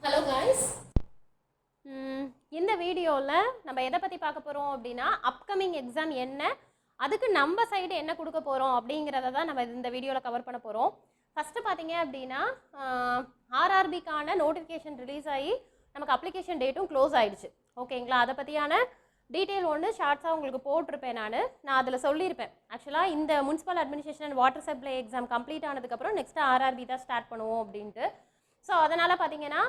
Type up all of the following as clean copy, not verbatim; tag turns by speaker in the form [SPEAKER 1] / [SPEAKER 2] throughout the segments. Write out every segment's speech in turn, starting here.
[SPEAKER 1] Hello guys, இந்த வீடியோவில் நம்ம எதை பற்றி பார்க்க போகிறோம் அப்படின்னா அப்கமிங் எக்ஸாம் என்ன, அதுக்கு நம்ம சைடு என்ன கொடுக்க போகிறோம் அப்படிங்கிறத தான் நம்ம இந்த வீடியோவில் கவர் பண்ண போகிறோம். ஃபஸ்ட்டு பார்த்தீங்க அப்படின்னா ஆர்ஆர்பிக்கான நோட்டிஃபிகேஷன் ரிலீஸ் ஆகி நமக்கு அப்ளிகேஷன் டேட்டும் க்ளோஸ் ஆகிடுச்சு. ஓகேங்களா, அதை பற்றியான டீட்டெயில் ஒன்று ஷார்ட்ஸாக உங்களுக்கு போட்டிருப்பேன். நான் அதில் சொல்லியிருப்பேன். ஆக்சுவலாக இந்த municipal administration and water supply exam complete ஆனதுக்கப்புறம் நெக்ஸ்ட்டு ஆர்ஆர்பி தான் ஸ்டார்ட் பண்ணுவோம் அப்படின்ட்டு. ஸோ அதனால் பார்த்தீங்கன்னா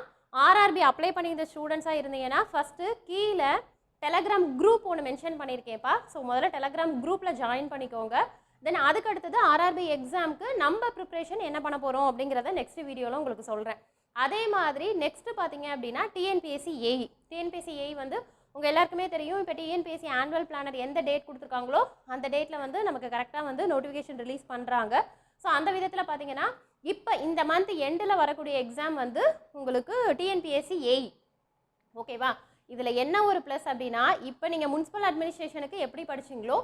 [SPEAKER 1] ஆர்ஆர்பி அப்ளை பண்ணியிருந்த ஸ்டூடெண்ட்ஸாக இருந்தீங்கன்னா ஃபஸ்ட்டு கீழே டெலகிராம் குரூப் ஒன்று மென்ஷன் பண்ணியிருக்கேன்ப்பா. ஸோ முதல்ல டெலகிராம் குரூப்பில் ஜாயின் பண்ணிக்கோங்க. தென் அதுக்கு அடுத்தது ஆர்ஆர்பி எக்ஸாமுக்கு நம்ம ப்ரிப்ரேஷன் என்ன பண்ண போகிறோம் அப்படிங்கிறத நெக்ஸ்ட் வீடியோவில் உங்களுக்கு சொல்கிறேன். அதே மாதிரி நெக்ஸ்ட்டு பார்த்தீங்க அப்படின்னா டிஎன்பிஎஸ்சி ஏஇ வந்து உங்கள் எல்லாருக்குமே தெரியும். இப்போ டிஎன்பிஎஸ்சி ஆனுவல் பிளானர் எந்த டேட் கொடுத்துருக்காங்களோ அந்த டேட்டில் வந்து நமக்கு கரெக்டாக வந்து நோட்டிஃபிகேஷன் ரிலீஸ் பண்ணுறாங்க. ஸோ அந்த விதத்தில் பார்த்தீங்கன்னா இப்போ இந்த மந்த் எண்டில் வரக்கூடிய எக்ஸாம் வந்து உங்களுக்கு டிஎன்பிஎஸ்சி ஏஇ. ஓகேவா, இதில் என்ன ஒரு ப்ளஸ் அப்படின்னா இப்போ நீங்கள் முனிசிபல் அட்மினிஸ்ட்ரேஷனுக்கு எப்படி படிச்சிங்களோ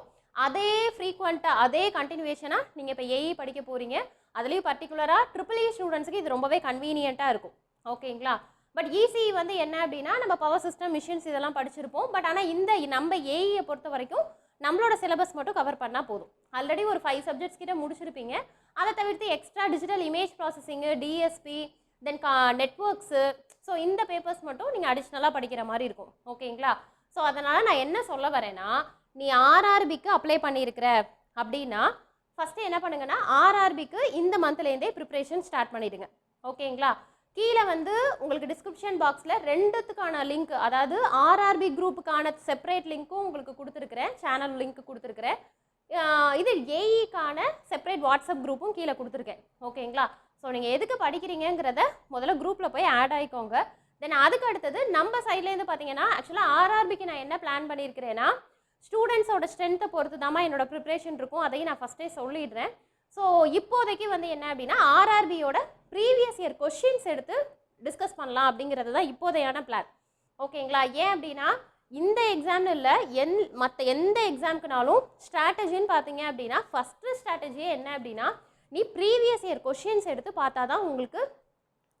[SPEAKER 1] அதே ஃப்ரீக்வெண்ட்டாக அதே கண்டினியூவேஷனாக நீங்கள் இப்போ ஏஇ படிக்க போகிறீங்க. அதுலேயும் பர்டிகுலராக ட்ரிபிள் ஸ்டூடெண்ட்ஸுக்கு இது ரொம்பவே கன்வீனியண்ட்டாக இருக்கும். ஓகேங்களா, பட் இசிஇ வந்து என்ன அப்படின்னா நம்ம பவர் சிஸ்டம் மிஷின்ஸ் இதெல்லாம் படிச்சிருப்போம். பட் ஆனால் இந்த நம்ம ஏஇயை பொறுத்த வரைக்கும் நம்மளோட சிலபஸ் மட்டும் கவர் பண்ணால் போதும். ஆல்ரெடி ஒரு 5 சப்ஜெக்ட்ஸ் கிட்ட முடிச்சிருப்பீங்க. அதை தவிர்த்து extra digital image processing, DSP, then networks, so இந்த பேப்பர்ஸ் மட்டும் நீங்கள் அடிஷ்னலாக படிக்கிற மாதிரி இருக்கும். ஓகேங்களா, ஸோ அதனால் நான் என்ன சொல்ல வரேன்னா, நீ ஆர்ஆர்பிக்கு அப்ளை பண்ணியிருக்கிற அப்படின்னா ஃபஸ்ட்டு என்ன பண்ணுங்கன்னா ஆர்ஆர்பிக்கு இந்த மந்த்லேருந்தே ப்ரிப்ரேஷன் ஸ்டார்ட் பண்ணிடுங்க. ஓகேங்களா, கீழே வந்து உங்களுக்கு டிஸ்கிரிப்ஷன் பாக்ஸில் 2த்துக்கான லிங்க், அதாவது ஆர்ஆர்பி குரூப்புக்கான செப்பரேட் லிங்க்கும் உங்களுக்கு கொடுத்துருக்குறேன், சேனல் லிங்க் கொடுத்துருக்குறேன். இது ஏஇக்கான செப்பரேட் வாட்ஸ்அப் குரூப்பும் கீழே கொடுத்துருக்கேன். ஓகேங்களா, ஸோ நீங்கள் எதுக்கு படிக்கிறீங்கிறத முதல்ல குரூப்பில் போய் ஆட் ஆகிக்கோங்க. தென் அதுக்கு அடுத்தது நம்ம சைட்லேருந்து பார்த்தீங்கன்னா ஆக்சுவலாக ஆர்ஆர்பிக்கு நான் என்ன பிளான் பண்ணியிருக்கிறேன்னா ஸ்டூடெண்ட்ஸோட ஸ்ட்ரென்த்தை பொறுத்து தாம்மா என்னோட ப்ரிப்ரேஷன் இருக்கும். அதையும் நான் ஃபஸ்ட்டே சொல்லிடுறேன். ஸோ இப்போதைக்கு வந்து என்ன அப்படின்னா ஆர்ஆர்பியோட ப்ரீவியஸ் இயர் கொஷின்ஸ் எடுத்து டிஸ்கஸ் பண்ணலாம் அப்படிங்கிறது தான் இப்போதையான பிளான். ஓகேங்களா, ஏன் அப்படின்னா இந்த எக்ஸாம்னு இல்லை, மற்ற எந்த எக்ஸாமுக்குனாலும் ஸ்ட்ராட்டஜின்னு பார்த்தீங்க அப்படின்னா ஃபஸ்ட்டு ஸ்ட்ராட்டஜியே என்ன அப்படின்னா நீ ப்ரீவியஸ் இயர் கொஷின்ஸ் எடுத்து பார்த்தா தான் உங்களுக்கு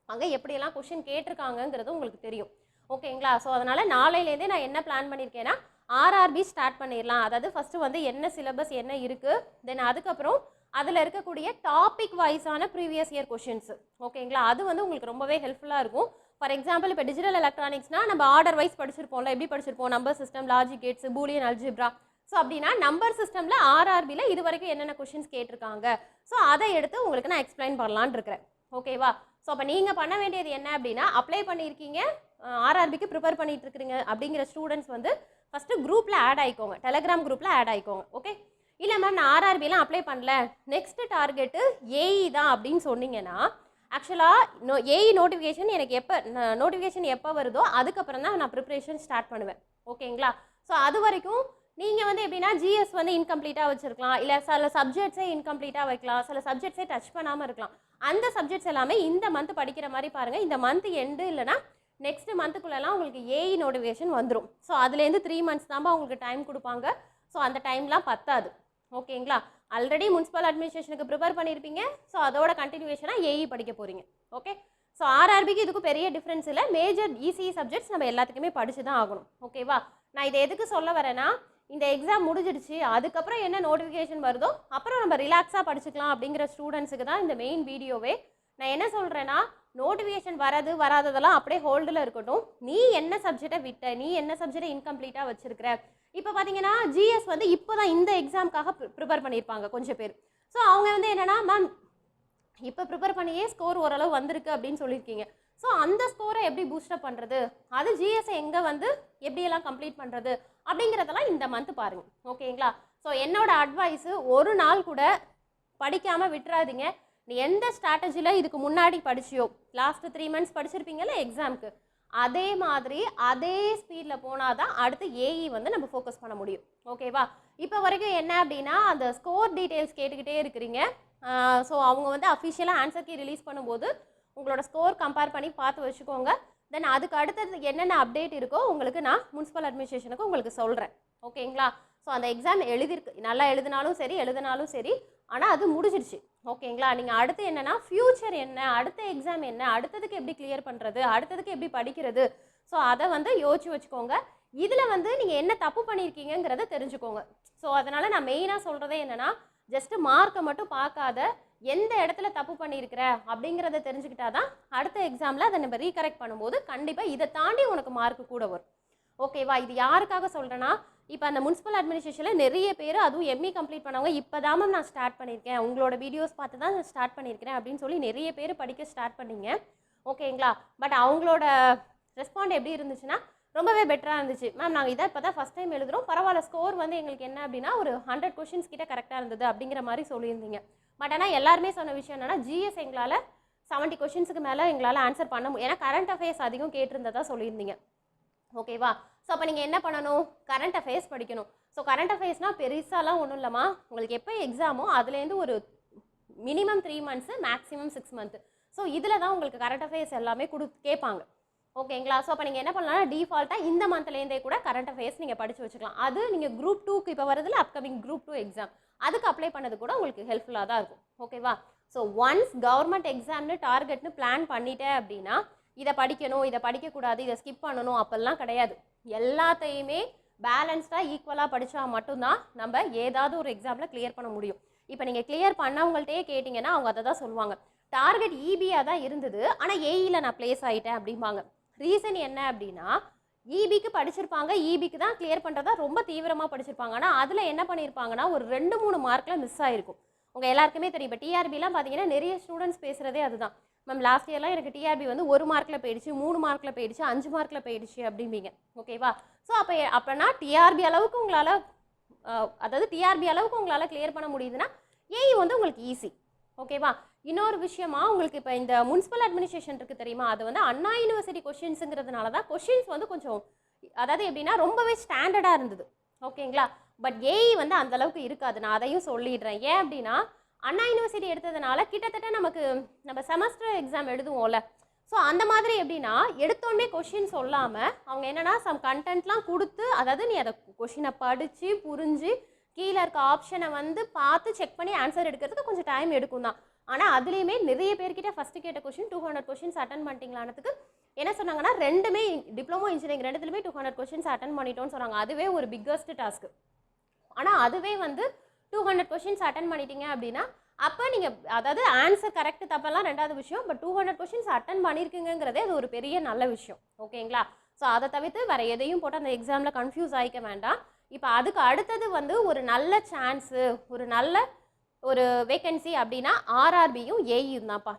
[SPEAKER 1] அங்கே எப்படியெல்லாம் கொஷின் கேட்டிருக்காங்கங்கிறது உங்களுக்கு தெரியும். ஓகேங்களா, ஸோ அதனால் நாளையிலேருந்தே நான் என்ன பிளான் பண்ணியிருக்கேன்னா ஆர்ஆர்பி ஸ்டார்ட் பண்ணிடலாம். அதாவது ஃபஸ்ட்டு வந்து என்ன சிலபஸ் என்ன இருக்குது, தென் அதுக்கப்புறம் அதில் இருக்கக்கூடிய டாபிக் வைஸான ப்ரீவியஸ் இயர் கொஷின்ஸு. ஓகேங்களா, அது வந்து உங்களுக்கு ரொம்பவே ஹெல்ப்ஃபுல்லாக இருக்கும். ஃபார் எக்ஸாம்பிள் இப்போ டிஜிட்டல் எலக்ட்ரானிக்ஸ்னால் நம்ம ஆர்டர் வைஸ் படிச்சிருப்போம்ல, எப்படி படிச்சிருப்போம், number system, logic gates, Boolean algebra. So அப்படின்னா நம்பர் சிஸ்டமில் ஆர்ஆர்பியில் இது வரைக்கும் என்னென்ன கொஷின்ஸ் கேட்டிருக்காங்க, ஸோ அதை எடுத்து உங்களுக்கு நான் எக்ஸ்பிளைன் பண்ணலான்னு இருக்கிறேன். ஓகேவா, ஸோ அப்போ நீங்கள் பண்ண வேண்டியது என்ன அப்படின்னா அப்ளை பண்ணியிருக்கீங்க, ஆர்ஆர்பிக்கு ப்ரிப்பேர் பண்ணிட்டு இருக்கிறீங்க அப்படிங்கிற ஸ்டூடெண்ட்ஸ் வந்து ஃபஸ்ட்டு குரூப்பில் ஆட் ஆகிக்கோங்க, டெலகிராம் குரூப்பில் ஆட் ஆகிக்கோங்க. ஓகே, இல்லை மேம் நான் ஆர்ஆர்பிலாம் அப்ளை பண்ணல, நெக்ஸ்ட்டு டார்கெட்டு ஏஇ தான் அப்படின்னு சொன்னீங்கன்னா ஆக்சுவலாக ஏஇ நோட்டிஃபிகேஷன் எனக்கு நோட்டிஃபிகேஷன் எப்போ வருதோ அதுக்கப்புறம் தான் நான் ப்ரிப்ரேஷன் ஸ்டார்ட் பண்ணுவேன். ஓகேங்களா, ஸோ அது வரைக்கும் நீங்கள் வந்து எப்படின்னா ஜிஎஸ் வந்து இன்கம்ப்ளீட்டாக வச்சுருக்கலாம், இல்லை சில சப்ஜெக்ட்ஸே இன்கம்ப்ளீட்டாக வைக்கலாம், சில சப்ஜெக்ட்ஸே டச் பண்ணாமல் இருக்கலாம். அந்த சப்ஜெக்ட்ஸ் எல்லாமே இந்த மந்த் படிக்கிற மாதிரி பாருங்கள். இந்த மந்த் எண்டு இல்லைனா நெக்ஸ்ட் மந்த்துக்குள்ளெல்லாம் உங்களுக்கு ஏஇ நோட்டிஃபிகேஷன் வந்துடும். ஸோ அதுலேருந்து 3 months தான்ப்பா உங்களுக்கு டைம் கொடுப்பாங்க. ஸோ அந்த டைம்லாம் பத்தாது. ஓகேங்களா, ஆல்ரெடி முனிசிபல் அட்மினிஸ்ட்ரேஷனுக்கு ப்ரிப்பேர் பண்ணியிருப்பீங்க. ஸோ அதோட கண்டினியூவேஷனாக ஏஇ படிக்க போகிறீங்க. ஓகே, ஸோ ஆர்ஆர்பிக்கு இதுக்கும் பெரிய டிஃப்ரென்ஸ் இல்லை. மேஜர் இசிஇ சப்ஜெக்ட்ஸ் நம்ம எல்லாத்துக்குமே படித்து தான் ஆகணும். ஓகேவா, நான் இதை எதுக்கு சொல்ல வரேன்னா இந்த எக்ஸாம் முடிஞ்சிடுச்சு, அதுக்கப்புறம் என்ன நோட்டிஃபிகேஷன் வருதோ அப்புறம் நம்ம ரிலாக்ஸாக படிச்சுக்கலாம் அப்படிங்கிற ஸ்டூடெண்ட்ஸுக்கு தான் இந்த மெயின் வீடியோவே. நான் என்ன சொல்கிறேன்னா நோட்டிஃபிகேஷன் வராததெல்லாம் அப்படியே ஹோல்டில் இருக்கட்டும். நீ என்ன சப்ஜெக்டை விட்ட, நீ என்ன சப்ஜெக்டை இன்கம்ப்ளீட்டாக வச்சிருக்கிற. இப்போ பார்த்தீங்கன்னா ஜிஎஸ் வந்து இப்போ தான் இந்த எக்ஸாமுக்காக ப்ரிப்பேர் பண்ணியிருப்பாங்க கொஞ்சம் பேர். ஸோ அவங்க வந்து என்னென்னா மேம் இப்போ ப்ரிப்பேர் பண்ணியே ஸ்கோர் ஓரளவு வந்திருக்கு அப்படின்னு சொல்லியிருக்கீங்க. ஸோ அந்த ஸ்கோரை எப்படி பூஸ்டப் பண்ணுறது, அது ஜிஎஸ்ஸை எங்கே வந்து எப்படியெல்லாம் கம்ப்ளீட் பண்ணுறது அப்படிங்கிறதெல்லாம் இந்த மந்த் பாருங்கள். ஓகேங்களா, ஸோ என்னோட அட்வைஸு ஒரு நாள் கூட படிக்காமல் விட்டுறாதீங்க. நீ எந்த ஸ்ட்ராட்டஜியில் இதுக்கு முன்னாடி படிச்சியோ, லாஸ்ட்டு 3 months படிச்சிருப்பீங்கல்ல எக்ஸாமுக்கு, அதே மாதிரி அதே ஸ்பீடில் போனால் தான் அடுத்து ஏஇ வந்து நம்ம ஃபோக்கஸ் பண்ண முடியும். ஓகேவா, இப்போ வரைக்கும் என்ன அப்படின்னா அந்த ஸ்கோர் டீட்டெயில்ஸ் கேட்டுக்கிட்டே இருக்கிறீங்க. ஸோ அவங்க வந்து அஃபிஷியலாக ஆன்சர் கீ ரிலீஸ் பண்ணும்போது உங்களோட ஸ்கோர் கம்பேர் பண்ணி பார்த்து வச்சுக்கோங்க. தென் அதுக்கு அடுத்தது என்னென்ன அப்டேட் இருக்கோ உங்களுக்கு நான் முனிசிபல் அட்மினிஸ்ட்ரேஷனுக்கு உங்களுக்கு சொல்கிறேன். ஓகேங்களா, ஸோ அந்த எக்ஸாம் நல்லா எழுதினாலும் சரி எழுதினாலும் சரி ஆனால் அது முடிஞ்சிருச்சு. ஓகேங்களா? நீங்கள் அடுத்து என்னென்னா ஃப்யூச்சர் என்ன, அடுத்த எக்ஸாம் என்ன, அடுத்ததுக்கு எப்படி கிளியர் பண்ணுறது, அடுத்ததுக்கு எப்படி படிக்கிறது, ஸோ அதை வந்து யோசிச்சு வச்சுக்கோங்க. இதில் வந்து நீங்கள் என்ன தப்பு பண்ணியிருக்கீங்கிறத தெரிஞ்சுக்கோங்க. ஸோ அதனால் நான் மெயினாக சொல்கிறதே என்னென்னா, ஜஸ்ட்டு மார்க்கை மட்டும் பார்க்காத, எந்த இடத்துல தப்பு பண்ணியிருக்கிற அப்படிங்கிறத தெரிஞ்சுக்கிட்டா தான் அடுத்த எக்ஸாமில் அதை நம்ம ரீகரெக்ட் பண்ணும்போது கண்டிப்பாக இதை தாண்டி உனக்கு மார்க்கு கூட வரும். ஓகேவா? இது யாருக்காக சொல்கிறேன்னா, இப்போ அந்த முனிசிபல் அட்மினிஸ்ட்ரேஷனில் நிறைய பேர், அதுவும் எம்இ கம்ப்ளீட் பண்ணவங்க, இப்போ தான் மேம் நான் ஸ்டார்ட் பண்ணியிருக்கேன், உங்களோட வீடியோஸ் பார்த்து தான் நான் ஸ்டார்ட் பண்ணியிருக்கிறேன் அப்படின்னு சொல்லி நிறைய பேர் படிக்க ஸ்டார்ட் பண்ணிங்க. ஓகேங்களா? பட் அவங்களோட ரெஸ்பாண்ட் எப்படி இருந்துச்சுன்னா ரொம்பவே பெட்டராக இருந்துச்சு. மேம் நாங்கள் இதை இப்போ தான் ஃபஸ்ட் டைம் எழுதுகிறோம், பரவாயில்ல, ஸ்கோர் வந்து எங்களுக்கு என்ன அப்படின்னா ஒரு 100 கொஷின்ஸ் கிட்ட கரெக்டாக இருந்தது அப்படிங்கிற மாதிரி சொல்லியிருந்தீங்க. பட் ஆனால் எல்லாருமே சொன்ன விஷயம் என்னென்னா, ஜிஎஸ் எங்களால் 70 கொஷின்ஸுக்கு மேலே எங்களால் ஆன்சர் பண்ண முடியும், ஏன்னா கரண்ட் அஃபேர்ஸ் அதிகம் கேட்டிருந்ததா சொல்லியிருந்தீங்க. ஓகேவா? ஸோ அப்போ நீங்கள் என்ன பண்ணணும், கரண்ட் அஃபேர்ஸ் படிக்கணும். ஸோ கரண்ட் அஃபேர்ஸ்னால் பெருசாலாம் ஒன்றும் இல்லைம்மா, உங்களுக்கு எப்போ எக்ஸாமோ அதுலேருந்து ஒரு minimum 3 months, maximum 6 month. So இதில் தான் உங்களுக்கு கரண்ட் அஃபேர்ஸ் எல்லாமே கேட்பாங்க. ஓகேங்களா? ஸோ அப்போ நீங்கள் என்ன பண்ணலாம்னா, டிஃபால்ட்டாக இந்த மந்த்லேருந்தே கூட கரண்ட் அஃபேர்ஸ் நீங்கள் படித்து வச்சுக்கலாம். அது நீங்கள் குரூப் 2க்கு இப்போ வருதுல, அப்கமிங் குரூப் 2 எக்ஸாம், அதுக்கு அப்ளை பண்ணது கூட உங்களுக்கு ஹெல்ப்ஃபுல்லாக தான் இருக்கும். ஓகேவா? ஸோ ஒன்ஸ் கவர்மெண்ட் எக்ஸாம்னு டார்கெட்னு பிளான் பண்ணிட்டேன் அப்படின்னா, இதை படிக்கணும், இதை படிக்கக்கூடாது, இதை ஸ்கிப் பண்ணணும் அப்பெல்லாம் கிடையாது. எல்லாத்தையுமே பேலன்ஸ்டாக ஈக்குவலாக படித்தா மட்டும்தான் நம்ம ஏதாவது ஒரு எக்ஸாமில் கிளியர் பண்ண முடியும். இப்போ நீங்கள் கிளியர் பண்ணவங்கள்ட்டே கேட்டிங்கன்னா அவங்க அதை தான் சொல்லுவாங்க, டார்கெட் இபியாக தான் இருந்தது, ஆனால் ஏஇயில் நான் பிளேஸ் ஆகிட்டேன் அப்படிம்பாங்க. ரீசன் என்ன அப்படின்னா, இபிக்கு படிச்சிருப்பாங்க, இபிக்கு தான் கிளியர் பண்ணுறதா ரொம்ப தீவிரமாக படிச்சிருப்பாங்க, ஆனால் அதில் என்ன பண்ணியிருப்பாங்கன்னா ஒரு 2-3 மார்க்கில் மிஸ் ஆகிருக்கும். உங்கள் எல்லாருக்குமே தெரியும். இப்போ டிஆர்பிலாம் பார்த்தீங்கன்னா நிறைய ஸ்டூடெண்ட்ஸ் பேசுகிறதே அதுதான், மேம் லாஸ்ட் இயர்லாம் எனக்கு டிஆர்பி வந்து 1 மார்க்கில் போயிடுச்சு, 3 மார்க்கில் போயிடுச்சு, 5 மார்க்கில் போயிடுச்சு அப்படிம்பீங்க. ஓகேவா? ஸோ அப்போனா டிஆர்பி அளவுக்கு உங்களால், அதாவது டிஆர்பி அளவுக்கு உங்களால் கிளியர் பண்ண முடியுதுன்னா ஏஇ வந்து உங்களுக்கு ஈஸி. ஓகேவா? இன்னொரு விஷயமா, உங்களுக்கு இப்போ இந்த முனிசிபல் அட்மினிஸ்ட்ரேஷன் இருக்குது தெரியுமா, அது வந்து அண்ணா யூனிவர்சிட்டி கொஷின்ஸுங்கிறதுனால தான் கொஷின்ஸ் வந்து கொஞ்சம், அதாவது எப்படின்னா ரொம்பவே ஸ்டாண்டர்டாக இருந்தது. ஓகேங்களா? பட் ஏஇ வந்து அந்தளவுக்கு இருக்காது, நான் அதையும் சொல்லிடுறேன். ஏன் அப்படின்னா, அண்ணா யூனிவர்சிட்டி எடுத்ததுனால கிட்டத்தட்ட நம்ம செமஸ்டர் எக்ஸாம் எழுதுவோம்ல, ஸோ அந்த மாதிரி எப்படின்னா எடுத்தோடனே கொஷின் சொல்லாமல் அவங்க என்னென்னா சம் கண்டென்ட்லாம் கொடுத்து, அதாவது நீ அதை கொஷினை படித்து புரிஞ்சு கீழே இருக்க ஆப்ஷனை வந்து பார்த்து செக் பண்ணி ஆன்சர் எடுக்கிறதுக்கு கொஞ்சம் டைம் எடுக்கும் தான். ஆனால் அதுலேயுமே நிறைய பேர்கிட்ட ஃபஸ்ட்டு கேட்ட கொஷின் 200 கொஷின்ஸ் அட்டன் பண்ணிட்டீங்களானதுக்கு என்ன சொன்னாங்கன்னா, ரெண்டுமே டிப்ளமோ இன்ஜினியரிங் ரெண்டுத்துலையுமே 200 கொஷின்ஸ் அட்டன் பண்ணிட்டோன்னு சொன்னாங்க. அதுவே ஒரு பிக்கஸ்ட் டாஸ்க்கு. ஆனால் அதுவே வந்து 200 கொஷின்ஸ் அட்டன் பண்ணிட்டீங்க அப்படின்னா, அப்போ நீங்கள் அதாவது ஆன்சர் கரெக்ட் தப்பெல்லாம் ரெண்டாவது விஷயம், பட் 200 கொஷின்ஸ் அட்டன் பண்ணியிருக்குங்கிறதே அது ஒரு பெரிய நல்ல விஷயம். ஓகேங்களா? ஸோ அதை தவிர்த்து வேறு எதையும் போட்டு அந்த எக்ஸாமில் கன்ஃபியூஸ் ஆகிக்க வேண்டாம். இப்போ அதுக்கு அடுத்தது வந்து ஒரு நல்ல சான்ஸு, ஒரு நல்ல ஒரு வேக்கன்சி அப்படின்னா ஆர்ஆர்பியும் ஏஇயும் தான்ப்பா.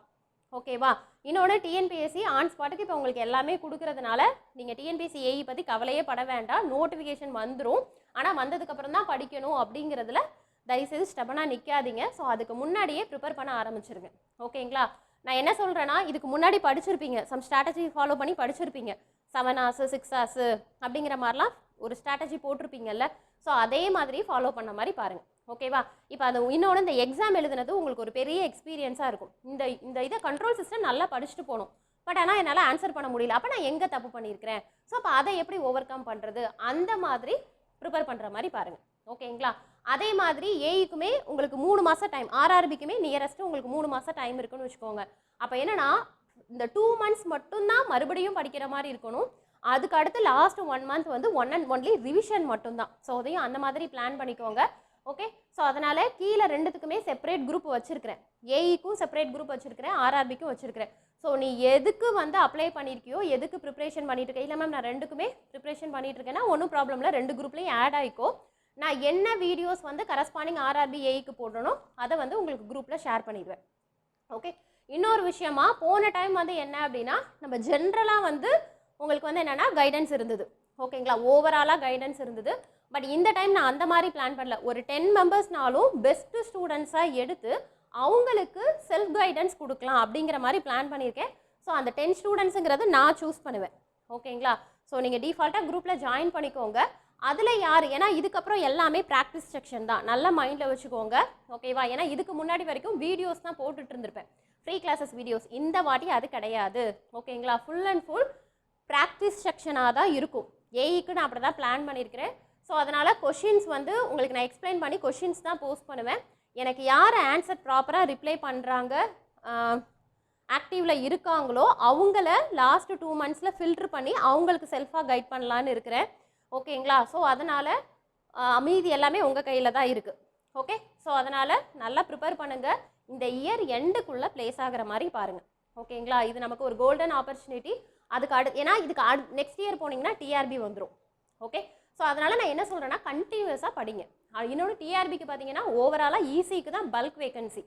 [SPEAKER 1] ஓகேவா? இன்னொன்று டிஎன்பிஎஸ்சி ஆன் ஸ்பாட்டுக்கு இப்போ உங்களுக்கு எல்லாமே கொடுக்கறதுனால நீங்கள் டிஎன்பிஎஸ்சி ஏஇ பற்றி கவலையே பட வேண்டாம், நோட்டிஃபிகேஷன் வந்துடும். ஆனால் வந்ததுக்கப்புறம் தான் படிக்கணும் அப்படிங்கிறதுல தயவுசெய்து ஸ்டெபனாக நிற்காதீங்க. ஸோ அதுக்கு முன்னாடியே ப்ரிப்பேர் பண்ண ஆரம்பிச்சிருங்க. ஓகேங்களா? நான் என்ன சொல்கிறேன்னா, இதுக்கு முன்னாடி படிச்சிருப்பீங்க, சம் ஸ்ட்ராட்டஜி ஃபாலோ பண்ணி படிச்சிருப்பீங்க, 7 hours 6 hours அப்படிங்கிற மாதிரிலாம் ஒரு ஸ்ட்ராட்டஜி போட்டிருப்பீங்கல்ல, ஸோ அதே மாதிரி ஃபாலோ பண்ண மாதிரி பாருங்கள். ஓகேவா? இப்போ அது இன்னொன்று, இந்த எக்ஸாம் எழுதுனது உங்களுக்கு ஒரு பெரிய எக்ஸ்பீரியன்ஸாக இருக்கும். இந்த இதை கண்ட்ரோல் சிஸ்டம் நல்லா படிச்சுட்டு போகணும், பட் ஆனால் என்னால் ஆன்சர் பண்ண முடியல, அப்போ நான் எங்கே தப்பு பண்ணியிருக்கிறேன், ஸோ அப்போ அதை எப்படி ஓவர் கம் பண்ணுறது, அந்த மாதிரி ப்ரிப்பேர் பண்ணுற மாதிரி பாருங்கள். ஓகேங்களா? அதே மாதிரி ஏஇக்குமே உங்களுக்கு 3 மாதம் டைம், ஆர்ஆர்பிக்குமே நியரஸ்ட்டு உங்களுக்கு 3 மாதம் டைம் இருக்குன்னு வச்சுக்கோங்க. அப்போ என்னென்னா இந்த 2 months மட்டும்தான் மறுபடியும் படிக்கிற மாதிரி இருக்கணும். அதுக்கு அடுத்து லாஸ்ட் 1 month வந்து ஒன் அண்ட் ஒன்லி ரிவிஷன் மட்டும்தான். ஸோ அதையும் அந்த மாதிரி பிளான் பண்ணிக்கோங்க. ஓகே? ஸோ அதனால் கீழே ரெண்டுத்துக்குமே செப்பரேட் குரூப் வச்சுருக்கிறேன், ஏஇக்கும் செப்பரேட் குரூப் வச்சுருக்கிறேன், ஆர்ஆர்பிக்கும் வச்சுருக்கிறேன். ஸோ நீ எதுக்கு வந்து அப்ளை பண்ணியிருக்கியோ, எதுக்கு ப்ரிப்ரேஷன் பண்ணிட்டு இருக்க, இல்லை மேம் நான் ரெண்டுக்குமே ப்ரிப்ரேஷன் பண்ணிட்டு இருக்கேன்னா ஒன்றும் ப்ராப்ளம் இல்லை, 2 குரூப்லேயும் ஆட் ஆகிக்கோ. நான் என்ன வீடியோஸ் வந்து கரஸ்பாண்டிங் ஆர்ஆர்பி ஏஇக்கு போடணும் அதை வந்து உங்களுக்கு குரூப்பில் ஷேர் பண்ணிடுவேன். ஓகே? இன்னொரு விஷயமா, போன டைம் வந்து என்ன அப்படின்னா நம்ம ஜென்ரலாக வந்து உங்களுக்கு வந்து என்னென்னா கைடன்ஸ் இருந்தது. ஓகேங்களா? ஓவராலாக கைடன்ஸ் இருந்தது. பட் இந்த டைம் நான் அந்த மாதிரி பிளான் பண்ணல. ஒரு 10 மெம்பர்ஸ்னாலும் பெஸ்ட்டு ஸ்டூடெண்ட்ஸாக எடுத்து அவங்களுக்கு செல்ஃப் கைடன்ஸ் கொடுக்கலாம் அப்படிங்கிற மாதிரி பிளான் பண்ணியிருக்கேன். ஸோ அந்த 10 ஸ்டூடெண்ட்ஸுங்கிறது நான் சூஸ் பண்ணுவேன். ஓகேங்களா? ஸோ நீங்கள் டிஃபால்ட்டாக குரூப்பில் ஜாயின் பண்ணிக்கோங்க. அதில் யார், ஏன்னா இதுக்கப்புறம் எல்லாமே ப்ராக்டிஸ் செக்ஷன் தான், நல்ல மைண்டில் வச்சுக்கோங்க. ஓகேவா? ஏன்னா இதுக்கு முன்னாடி வரைக்கும் வீடியோஸ் தான் போட்டுட்டு இருந்திருப்பேன், ஃப்ரீ கிளாஸஸ் வீடியோஸ். இந்த வாட்டி அது கிடையாது. ஓகேங்களா? ஃபுல் அண்ட் ஃபுல் ப்ராக்டிஸ் செக்ஷனாக தான் இருக்கும். ஏஇக்கு நான் அப்படி தான் பிளான் பண்ணியிருக்கிறேன். ஸோ அதனால் கொஷின்ஸ் வந்து உங்களுக்கு நான் எக்ஸ்பிளைன் பண்ணி கொஷின்ஸ் தான் போஸ்ட் பண்ணுவேன். எனக்கு யார் ஆன்சர் ப்ராப்பராக ரிப்ளை பண்ணுறாங்க, ஆக்டிவில் இருக்காங்களோ அவங்கள லாஸ்ட் 2 மந்த்ஸில் ஃபில்ட்ரு பண்ணி அவங்களுக்கு செல்ஃபாக கைட் பண்ணலான்னு இருக்கிறேன். ஓகேங்களா? ஸோ அதனால் மீதி எல்லாமே உங்கள் கையில் தான் இருக்குது. ஓகே, ஸோ அதனால் நல்லா ப்ரிப்பேர் பண்ணுங்கள். இந்த இயர் எண்டுக்குள்ளே ப்ளேஸ் ஆகிற மாதிரி பாருங்கள். ஓகேங்களா? இது நமக்கு ஒரு கோல்டன் ஆப்பர்ச்சுனிட்டி. அதுக்கு ஏன்னா இதுக்கு நெக்ஸ்ட் இயர் போனீங்கன்னா டிஆர்பி வந்துடும். ஓகே, ஸோ அதனால் நான் என்ன சொல்கிறேன்னா கண்டினியூஸாக படிங்க. இன்னொன்று டிஆர்பிக்கு பார்த்தீங்கன்னா ஓவராலாக ஈஸிக்கு தான் பல்க் வேகன்சி.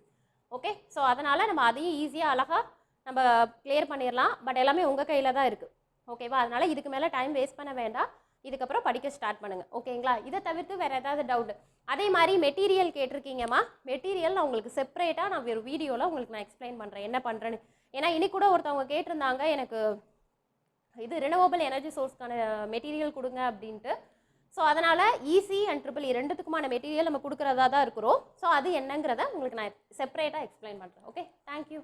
[SPEAKER 1] ஓகே, ஸோ அதனால் நம்ம அதையும் ஈஸியாக அழகாக நம்ம கிளியர் பண்ணிடலாம். பட் எல்லாமே உங்கள் கையில் தான் இருக்குது. ஓகேவா? அதனால் இதுக்கு மேலே டைம் வேஸ்ட் பண்ண வேண்டாம். இதுக்கப்புறம் படிக்க ஸ்டார்ட் பண்ணுங்கள். ஓகேங்களா? இதை தவிர்த்து வேறு ஏதாவது டவுட், அதே மாதிரி மெட்டீரியல் கேட்டிருக்கீங்கம்மா. மெட்டீரியல் நான் உங்களுக்கு செப்பரேட்டாக நான் ஒரு வீடியோவில் உங்களுக்கு நான் எக்ஸ்பிளைன் பண்ணுறேன் என்ன பண்ணுறேன்னு. ஏன்னா இன்னைக்கு கூட ஒருத்தவங்க கேட்டிருந்தாங்க எனக்கு இது ரினோவபிள் எனர்ஜி சோர்ஸ்க்கான மெட்டீரியல் கொடுங்க அப்படின்ட்டு. ஸோ அதனால் ஈஸி அண்ட் ட்ரிபிள் ரெண்டுத்துக்குமான மெட்டீரியல் நம்ம கொடுக்குறதா தான் இருக்கிறோம். ஸோ அது என்னங்கிறத உங்களுக்கு நான் செப்பரேட்டாக எக்ஸ்பிளைன் பண்ணுறேன். Okay, thank you.